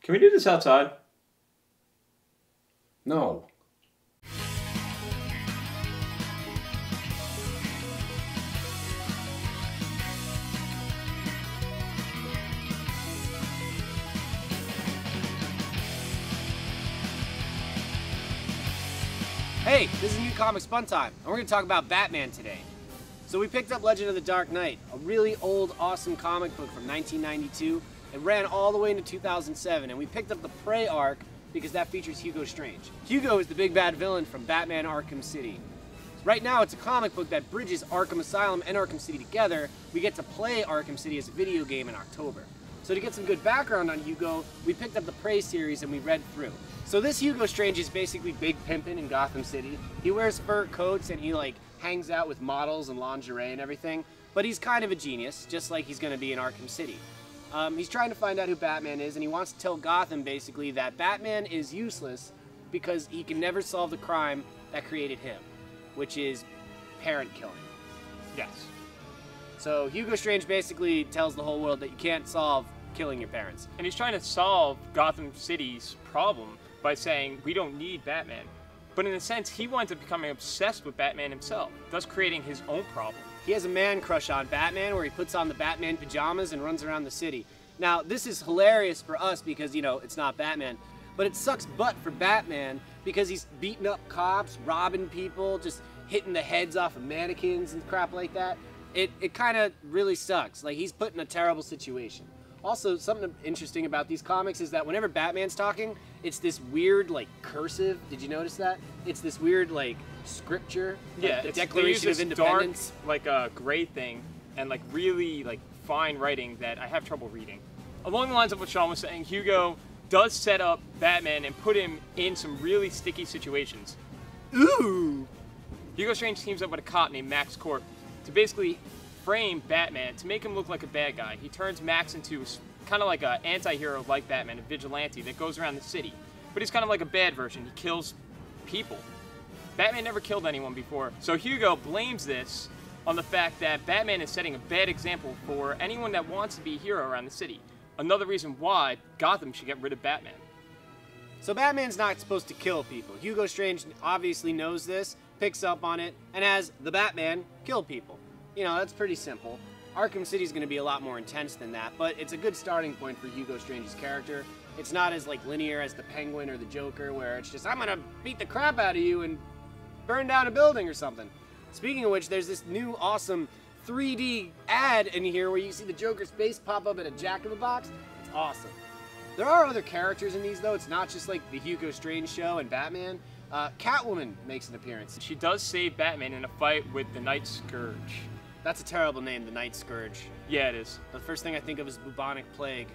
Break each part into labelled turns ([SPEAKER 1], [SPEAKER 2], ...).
[SPEAKER 1] Can we do this outside?
[SPEAKER 2] No.
[SPEAKER 3] Hey, this is New Comics Fun Time, and we're going to talk about Batman today. So we picked up Legend of the Dark Knight, a really old, awesome comic book from 1992. It ran all the way into 2007, and we picked up the Prey arc because that features Hugo Strange. Hugo is the big bad villain from Batman Arkham City. Right now, it's a comic book that bridges Arkham Asylum and Arkham City together. We get to play Arkham City as a video game in October. So to get some good background on Hugo, we picked up the Prey series and we read through. So this Hugo Strange is basically big pimpin' in Gotham City. He wears fur coats and he hangs out with models and lingerie and everything. But he's kind of a genius, just like he's gonna be in Arkham City. He's trying to find out who Batman is, and he wants to tell Gotham basically that Batman is useless because he can never solve the crime that created him, which is parent killing.
[SPEAKER 1] Yes.
[SPEAKER 3] So Hugo Strange basically tells the whole world that you can't solve killing your parents.
[SPEAKER 1] And he's trying to solve Gotham City's problem by saying we don't need Batman. But in a sense, he winds up becoming obsessed with Batman himself, thus creating his own problem.
[SPEAKER 3] He has a man crush on Batman where he puts on the Batman pajamas and runs around the city. Now, this is hilarious for us because, it's not Batman. But it sucks butt for Batman because he's beating up cops, robbing people, just hitting the heads off of mannequins and crap like that. It kind of really sucks. He's put in a terrible situation. Also, something interesting about these comics is that whenever Batman's talking, it's this weird, cursive. Did you notice that? It's this weird, scripture.
[SPEAKER 1] Yeah,
[SPEAKER 3] the Declaration of Independence.
[SPEAKER 1] Dark, a gray thing, and really fine writing that I have trouble reading. Along the lines of what Sean was saying, Hugo does set up Batman and put him in some really sticky situations.
[SPEAKER 3] Ooh!
[SPEAKER 1] Hugo Strange teams up with a cop named Max Corp to basically frame Batman to make him look like a bad guy. He turns Max into kind of like an anti-hero like Batman, a vigilante that goes around the city. But he's kind of like a bad version. He kills people. Batman never killed anyone before. So Hugo blames this on the fact that Batman is setting a bad example for anyone that wants to be a hero around the city. Another reason why Gotham should get rid of Batman.
[SPEAKER 3] So Batman's not supposed to kill people. Hugo Strange obviously knows this, picks up on it, and has the Batman kill people. That's pretty simple. Arkham City's going to be a lot more intense than that, but it's a good starting point for Hugo Strange's character. It's not as linear as the Penguin or the Joker, where it's just, I'm going to beat the crap out of you and burn down a building or something. Speaking of which, there's this new awesome 3D ad in here where you see the Joker's face pop up in a Jack in the Box. It's awesome. There are other characters in these, though. It's not just the Hugo Strange show and Batman. Catwoman makes an appearance.
[SPEAKER 1] She does save Batman in a fight with the Night Scourge.
[SPEAKER 3] That's a terrible name, the Night Scourge.
[SPEAKER 1] Yeah, it is.
[SPEAKER 3] The first thing I think of is bubonic plague,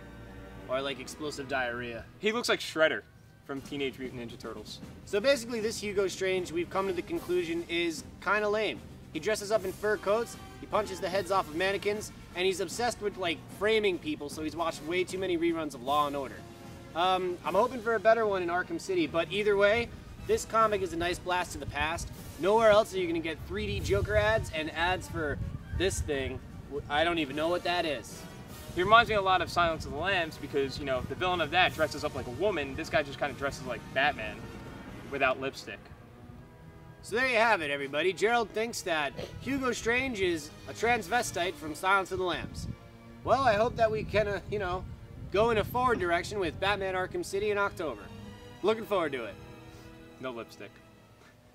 [SPEAKER 3] or explosive diarrhea.
[SPEAKER 1] He looks like Shredder from Teenage Mutant Ninja Turtles.
[SPEAKER 3] So basically, this Hugo Strange, we've come to the conclusion, is kind of lame. He dresses up in fur coats, he punches the heads off of mannequins, and he's obsessed with framing people, so he's watched way too many reruns of Law and Order. I'm hoping for a better one in Arkham City, but either way, this comic is a nice blast to the past. Nowhere else are you going to get 3D Joker ads and ads for this thing. I don't even know what that is.
[SPEAKER 1] He reminds me a lot of Silence of the Lambs because, the villain of that dresses up like a woman. This guy just kind of dresses like Batman without lipstick.
[SPEAKER 3] So there you have it, everybody. Gerald thinks that Hugo Strange is a transvestite from Silence of the Lambs. Well, I hope that we can, go in a forward direction with Batman Arkham City in October. Looking forward to it.
[SPEAKER 1] No lipstick.